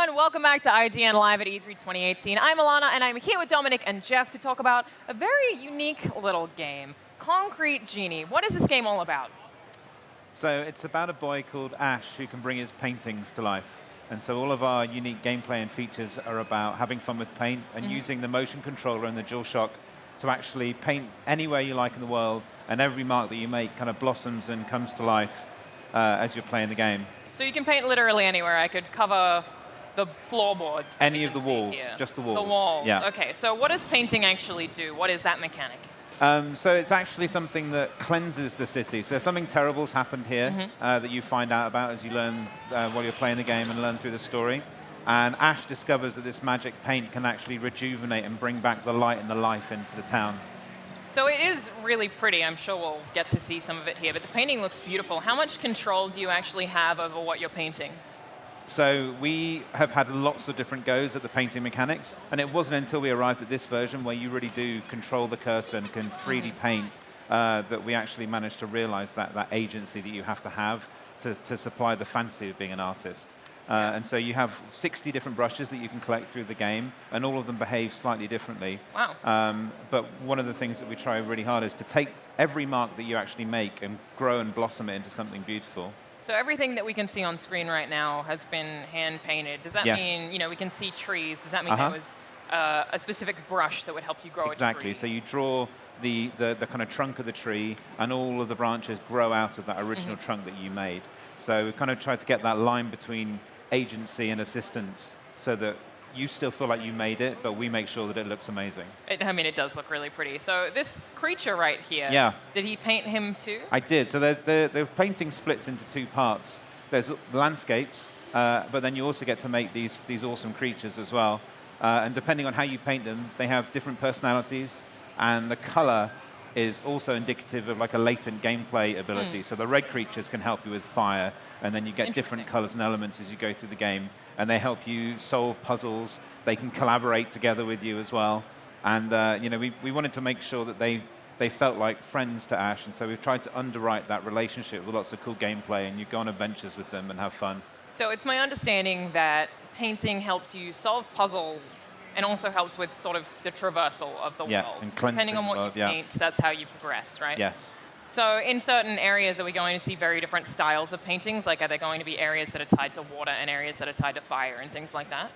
everyone. Welcome back to IGN Live at E3 2018. I'm Alana, and I'm here with Dominic and Jeff to talk about a very unique little game, Concrete Genie. What is this game all about? So it's about a boy called Ash who can bring his paintings to life. And so all of our unique gameplay and features are about having fun with paint and using the motion controller and the DualShock to actually paint anywhere you like in the world, and every mark that you make kind of blossoms and comes to life as you're playing the game. So you can paint literally anywhere. I could cover the floorboards. Any of the walls, just the walls. The walls, yeah. OK. So what does painting actually do? What is that mechanic? So it's actually something that cleanses the city. So something terrible's happened here that you find out about as you learn while you're playing the game and learn through the story. And Ash discovers that this magic paint can actually rejuvenate and bring back the light and the life into the town. So it is really pretty. I'm sure we'll get to see some of it here, but the painting looks beautiful. How much control do you actually have over what you're painting? So we have had lots of different goes at the painting mechanics, and it wasn't until we arrived at this version where you really do control the cursor and can 3D paint that we actually managed to realize that agency that you have to have to supply the fantasy of being an artist. And so you have 60 different brushes that you can collect through the game, and all of them behave slightly differently. Wow. But one of the things that we try really hard is to take every mark that you actually make and grow and blossom it into something beautiful. So everything that we can see on screen right now has been hand-painted. Does that mean, we can see trees? Does that mean there was a specific brush that would help you grow a tree? Exactly. So you draw the kind of trunk of the tree, and all of the branches grow out of that original trunk that you made. So we kind of tried to get that line between agency and assistance so that you still feel like you made it, but we make sure that it looks amazing. It does look really pretty. So this creature right here, did he paint him too? I did. So the painting splits into two parts. There's landscapes, but then you also get to make these awesome creatures as well. And depending on how you paint them, they have different personalities, and the color is also indicative of like a latent gameplay ability. So the red creatures can help you with fire, and then you get different colors and elements as you go through the game, and they help you solve puzzles. They can collaborate together with you as well. And we wanted to make sure that they felt like friends to Ash, and so we've tried to underwrite that relationship with lots of cool gameplay, and you go on adventures with them and have fun. So it's my understanding that painting helps you solve puzzles and also helps with sort of the traversal of the world. And depending on what you paint, that's how you progress, right? Yes. So in certain areas, are we going to see very different styles of paintings? Like, are there going to be areas that are tied to water and areas that are tied to fire and things like that?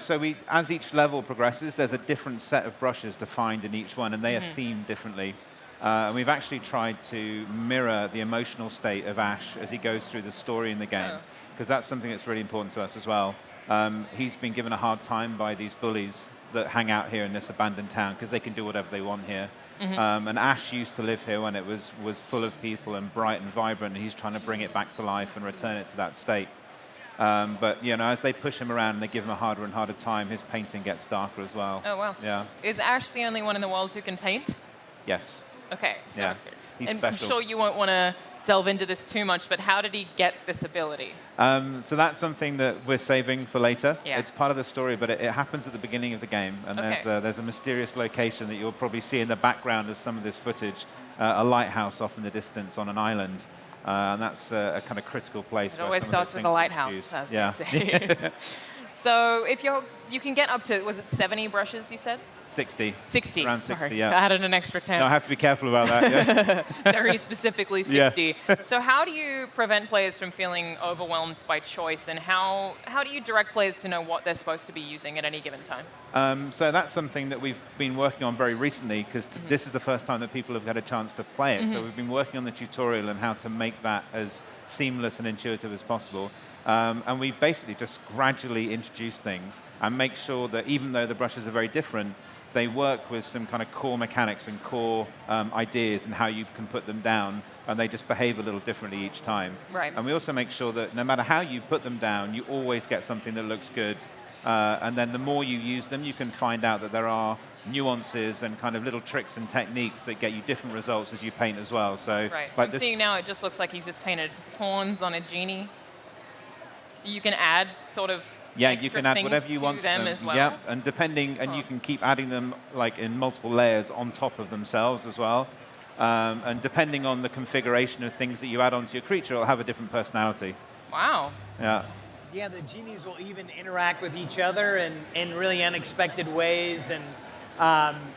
So as each level progresses, there's a different set of brushes defined in each one, and they are themed differently. And we've actually tried to mirror the emotional state of Ash as he goes through the story in the game, because that's something that's really important to us as well. He's been given a hard time by these bullies that hang out here in this abandoned town, because they can do whatever they want here. And Ash used to live here when it was full of people and bright and vibrant, and he's trying to bring it back to life and return it to that state. But as they push him around and they give him a harder and harder time, his painting gets darker as well. Oh, wow. Yeah. Is Ash the only one in the world who can paint? Yes. OK. So yeah. He's special. I'm sure you won't want to delve into this too much, but how did he get this ability? So that's something that we're saving for later. Yeah. It's part of the story, but it happens at the beginning of the game. And there's a mysterious location that you'll probably see in the background of some of this footage, a lighthouse off in the distance on an island. And that's a kind of critical place. It always starts with a lighthouse, as they say. So if you can get up to, was it 70 brushes, you said? 60. 60. Around 60, Sorry. yeah. I added an extra 10. No, I have to be careful about that, yeah. Very specifically 60. So how do you prevent players from feeling overwhelmed by choice, and how do you direct players to know what they're supposed to be using at any given time? So that's something that we've been working on very recently, because this is the first time that people have had a chance to play it. So we've been working on the tutorial and how to make that as seamless and intuitive as possible. And we basically just gradually introduce things and make sure that even though the brushes are very different, they work with some kind of core mechanics and core ideas and how you can put them down, and they just behave a little differently each time. Right. And we also make sure that no matter how you put them down, you always get something that looks good. And then the more you use them, you can find out that there are nuances and kind of little tricks and techniques that get you different results as you paint as well. So, I'm seeing now it just looks like he's just painted horns on a genie. So you can add sort of you can add whatever you want to them as well. Yeah, and you can keep adding them like in multiple layers on top of themselves as well. And depending on the configuration of things that you add onto your creature, it'll have a different personality. Wow. Yeah. Yeah, the genies will even interact with each other in really unexpected ways, and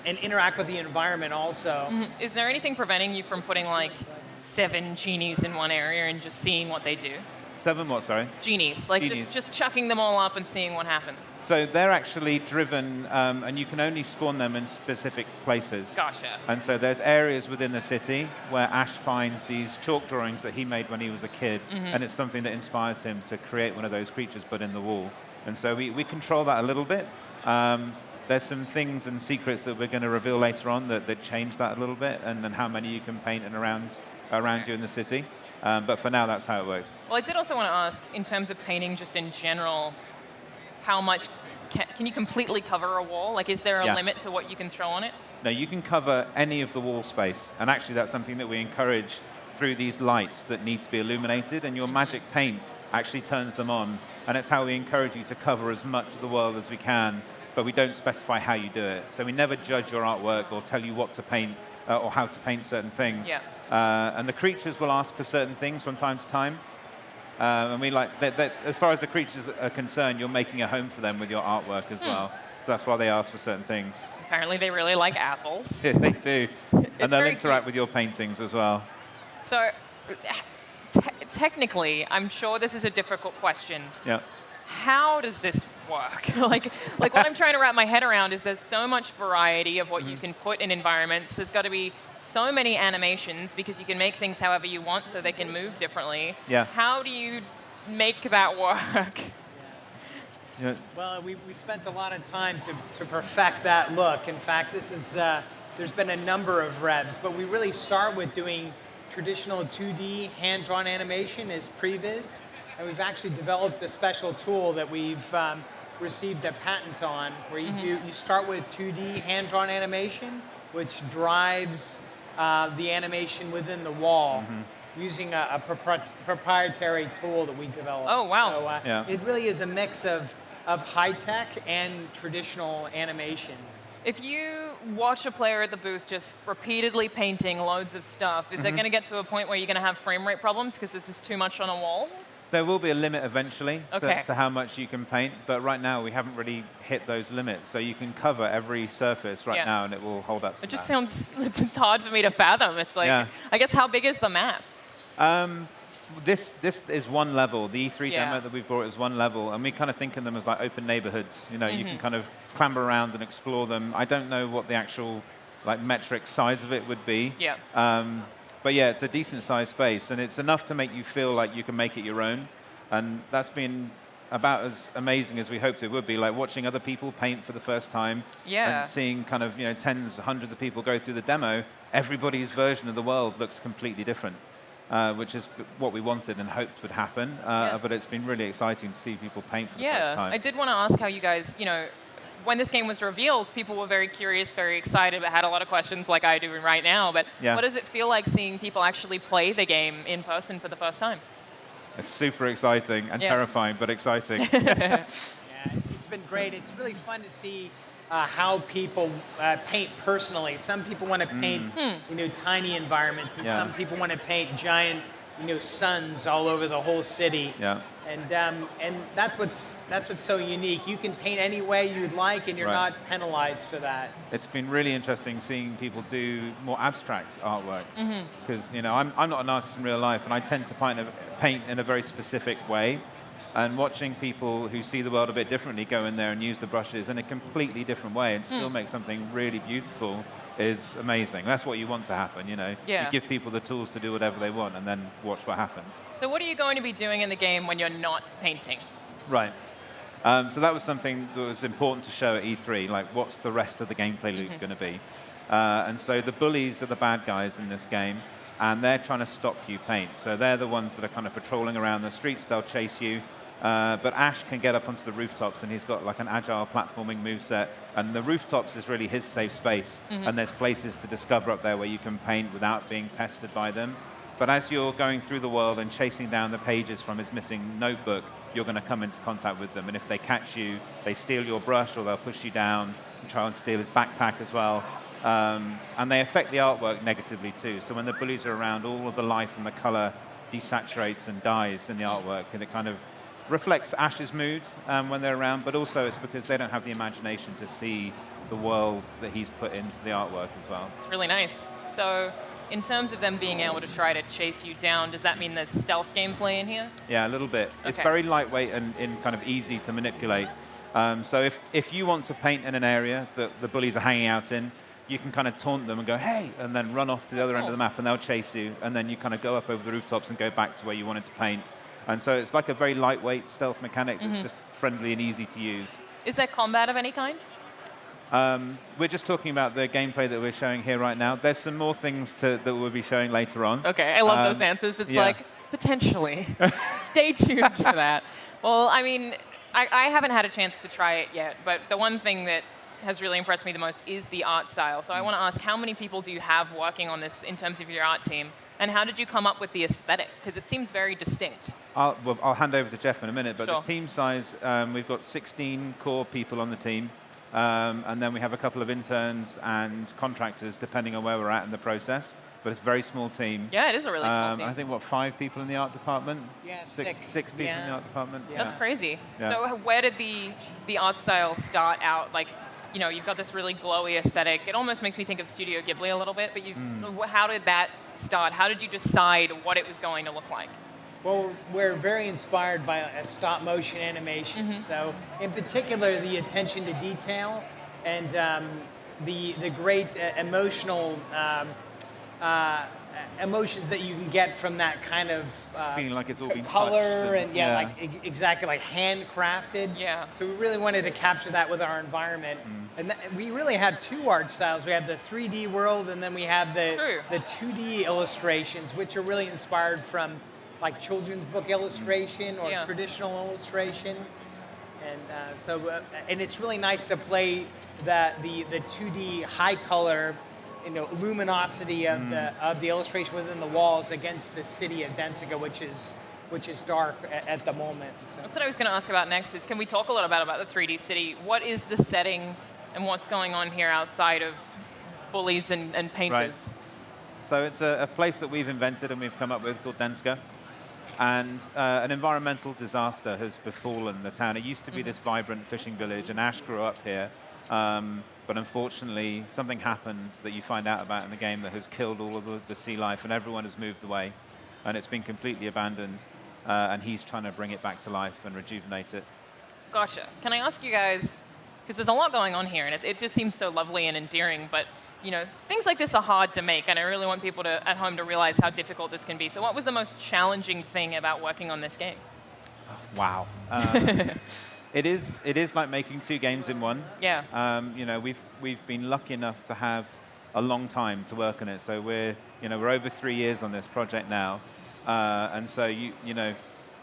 interact with the environment also. Is there anything preventing you from putting like 7 genies in one area and just seeing what they do? 7 what, sorry? Genies, like Genies. just chucking them all up and seeing what happens. So they're actually driven, and you can only spawn them in specific places. Gotcha. And so there's areas within the city where Ash finds these chalk drawings that he made when he was a kid, and it's something that inspires him to create one of those creatures, but in the wall. And so we control that a little bit. There's some things and secrets that we're going to reveal later on that change that a little bit, and then how many you can paint and around you in the city. But for now, that's how it works. Well, I did also want to ask, in terms of painting just in general, how much can you completely cover a wall? Like, is there a limit to what you can throw on it? No, you can cover any of the wall space. And actually, that's something that we encourage through these lights that need to be illuminated. And your magic paint actually turns them on. And it's how we encourage you to cover as much of the world as we can. But we don't specify how you do it. So we never judge your artwork or tell you what to paint or how to paint certain things. Yeah. And the creatures will ask for certain things from time to time. And we like that, as far as the creatures are concerned, you're making a home for them with your artwork as well. So that's why they ask for certain things. Apparently they really like apples. Yeah, they do. And they'll very interact cute. with your paintings as well. So technically, I'm sure this is a difficult question. Yeah. How does this work? like what I'm trying to wrap my head around is there's so much variety of what you can put in environments. There's got to be so many animations because you can make things however you want so they can move differently. Yeah. How do you make that work? Yeah. Well, we spent a lot of time to perfect that look. In fact, this is there's been a number of revs, but we really start with doing traditional 2D hand-drawn animation as previs. And we've actually developed a special tool that we've received a patent on, where you start with 2D hand-drawn animation, which drives the animation within the wall using a proprietary tool that we developed. Oh, wow. So it really is a mix of high-tech and traditional animation. If you watch a player at the booth just repeatedly painting loads of stuff, is it going to get to a point where you're going to have frame rate problems because this is too much on a wall? There will be a limit eventually to how much you can paint, but right now we haven't really hit those limits. So you can cover every surface right now and it will hold up to It just that. sounds, it's hard for me to fathom. It's like, I guess how big is the map? This is one level. The E3 demo that we've brought is one level, and we kind of think of them as like open neighborhoods. You know, you can kind of clamber around and explore them. I don't know what the actual like metric size of it would be. Yeah. But yeah, it's a decent sized space, and it's enough to make you feel like you can make it your own. And that's been about as amazing as we hoped it would be, like watching other people paint for the first time and seeing kind of, you know, tens, hundreds of people go through the demo. Everybody's version of the world looks completely different, which is what we wanted and hoped would happen. But it's been really exciting to see people paint for the first time. I did want to ask how you guys, you know, when this game was revealed, people were very curious, very excited, but had a lot of questions like I do right now. But what does it feel like seeing people actually play the game in person for the first time? It's super exciting and terrifying, but exciting. It's been great. It's really fun to see how people paint personally. Some people want to paint, you know, tiny environments, and some people want to paint giant, you know, suns all over the whole city. Yeah. And that's what's so unique. You can paint any way you'd like, and you're not penalized for that. It's been really interesting seeing people do more abstract artwork, because you know I'm not an artist in real life, and I tend to paint in a very specific way. And watching people who see the world a bit differently go in there and use the brushes in a completely different way and still make something really beautiful is amazing. That's what you want to happen, you know. You give people the tools to do whatever they want and then watch what happens. So what are you going to be doing in the game when you're not painting? Right. So that was something that was important to show at E3, like what's the rest of the gameplay loop going to be. And so the bullies are the bad guys in this game, and they're trying to stop you paint. So they're the ones that are kind of patrolling around the streets. They'll chase you. But Ash can get up onto the rooftops, and he's got like an agile platforming moveset. And the rooftops is really his safe space. And there's places to discover up there where you can paint without being pestered by them. But as you're going through the world and chasing down the pages from his missing notebook, you're going to come into contact with them. And if they catch you, they steal your brush, or they'll push you down and try and steal his backpack as well. And they affect the artwork negatively too. So when the bullies are around, all of the life and the color desaturates and dies in the artwork, and it kind of reflects Ash's mood when they're around, but also it's because they don't have the imagination to see the world that he's put into the artwork as well. It's really nice. So in terms of them being able to try to chase you down, does that mean there's stealth gameplay in here? Yeah, a little bit. It's Okay. very lightweight and kind of easy to manipulate. So if you want to paint in an area that the bullies are hanging out in, you can kind of taunt them and go, hey, and then run off to the other end of the map and they'll chase you. And then you kind of go up over the rooftops and go back to where you wanted to paint. And so it's like a very lightweight stealth mechanic that's just friendly and easy to use. Is there combat of any kind? We're just talking about the gameplay that we're showing here right now. There's some more things that we'll be showing later on. Okay, I love those answers. It's yeah. like, potentially. Stay tuned for that. Well, I mean, I haven't had a chance to try it yet, but the one thing that has really impressed me the most is the art style. So I want to ask, how many people do you have working on this in terms of your art team? And how did you come up with the aesthetic? Because it seems very distinct. I'll hand over to Jeff in a minute, but Sure. the team size, we've got 16 core people on the team. And then we have a couple of interns and contractors, depending on where we're at in the process. But it's a very small team. Yeah, it is a really small team. I think, 5 people in the art department? Yeah, Six people in the art department. That's crazy. Yeah. So where did the art style start out? Like, you know, you've got this really glowy aesthetic. It almost makes me think of Studio Ghibli a little bit, but how did that start? How did you decide what it was going to look like? Well, we're very inspired by a stop motion animation. So in particular, the attention to detail and the great emotional emotions that you can get from that kind of Feeling like it's all been color touched and like exactly like handcrafted. Yeah. So we really wanted to capture that with our environment, and we really have two art styles. We have the 3D world, and then we have the 2D illustrations, which are really inspired from like children's book illustration or traditional illustration, and and it's really nice to play the 2D high color, you know, luminosity of the illustration within the walls against the city of Densica, which is dark at the moment. So. That's what I was going to ask about next. Is can we talk a little bit about the 3D city? What is the setting and what's going on here outside of bullies and painters? Right. So it's a place that we've invented and we've come up with called Densica. And an environmental disaster has befallen the town. It used to be this vibrant fishing village, and Ash grew up here. But unfortunately, something happened that you find out about in the game that has killed all of the sea life, and everyone has moved away. And it's been completely abandoned. And he's trying to bring it back to life and rejuvenate it. Gotcha. Can I ask you guys, because there's a lot going on here, and it just seems so lovely and endearing, but you know, things like this are hard to make, and I really want people at home to realize how difficult this can be. So what was the most challenging thing about working on this game? Wow. It is like making 2 games in one. Yeah. You know, we've been lucky enough to have a long time to work on it. So we're over 3 years on this project now, and so you know,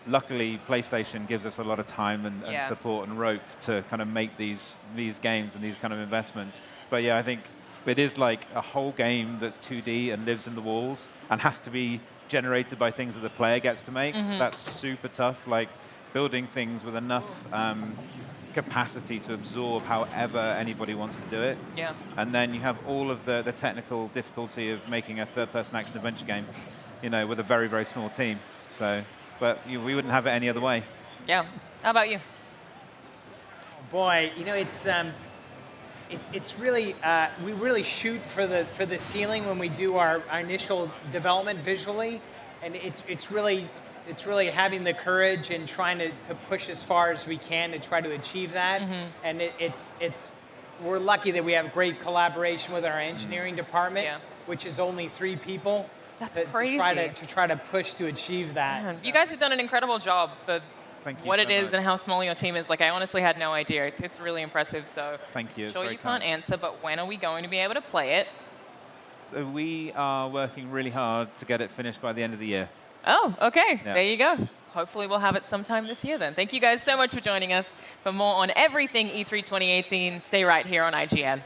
luckily PlayStation gives us a lot of time and support and rope to kind of make these games and these kind of investments. But yeah, I think it is like a whole game that's 2D and lives in the walls and has to be generated by things that the player gets to make. That's super tough. Like building things with enough capacity to absorb however anybody wants to do it. Yeah. And then you have all of the technical difficulty of making a third-person action adventure game, you know, with a very, very small team. So, but we wouldn't have it any other way. Yeah. How about you? Oh boy, you know, it's really we really shoot for the ceiling when we do our initial development visually, and it's really having the courage and trying to push as far as we can to try to achieve that. And we're lucky that we have great collaboration with our engineering department, which is only 3 people. That's crazy. To try to push to achieve that. Man, you guys have done an incredible job for what it is and how small your team is. Like, I honestly had no idea. It's really impressive. So thank you. Sure, you can't answer, but when are we going to be able to play it? So we are working really hard to get it finished by the end of the year. Oh, okay. Yeah. There you go. Hopefully we'll have it sometime this year then. Thank you guys so much for joining us. For more on everything E3 2018, stay right here on IGN.